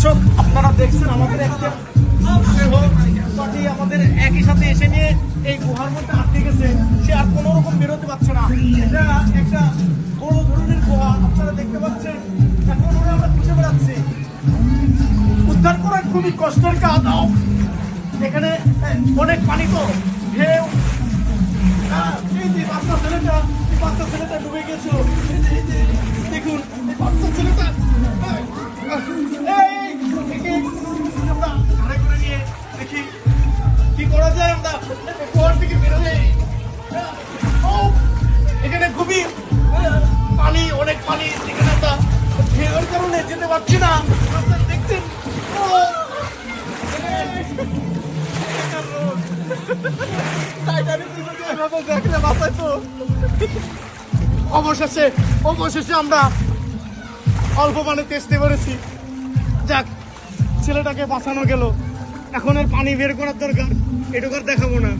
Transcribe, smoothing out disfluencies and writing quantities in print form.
দর্শক আপনারা দেখছেন আমাদের একটা পার্টি আমাদের একই সাথে এসে নিয়ে এই গুহার মধ্যে আটকে গেছে, সে আর কোনো রকম বেরোতে পারছে না। এটা একটা বড় ধরনের গুহা আপনারা দেখতে পাচ্ছেন। এখন ওরা আমরা খুঁজে বেড়াচ্ছি, উদ্ধার করার খুবই কষ্টের কাজ। এখানে অনেক পানি, তো ঢেউ। এই যে বাচ্চা ছেলেটা ডুবে গেছিল, দেখুন এই বাচ্চা ছেলেটা। আমরা ঘরে করে নিয়ে দেখি কি করা যায়। আমরা ঘর থেকে বেরোলে এখানে খুবই পানি, অনেক পানি। এখানে একটা ঢেউয়ের কারণে যেতে পারছি না। আপনারা দেখছেন অবশেষে আমরা অল্প পানি তেস্তে পেরেছি। যাক, ছেলেটাকে বাঁচানো গেল। এখন এর পানি বের করার দরকার, এটুকু আর দেখাবো না।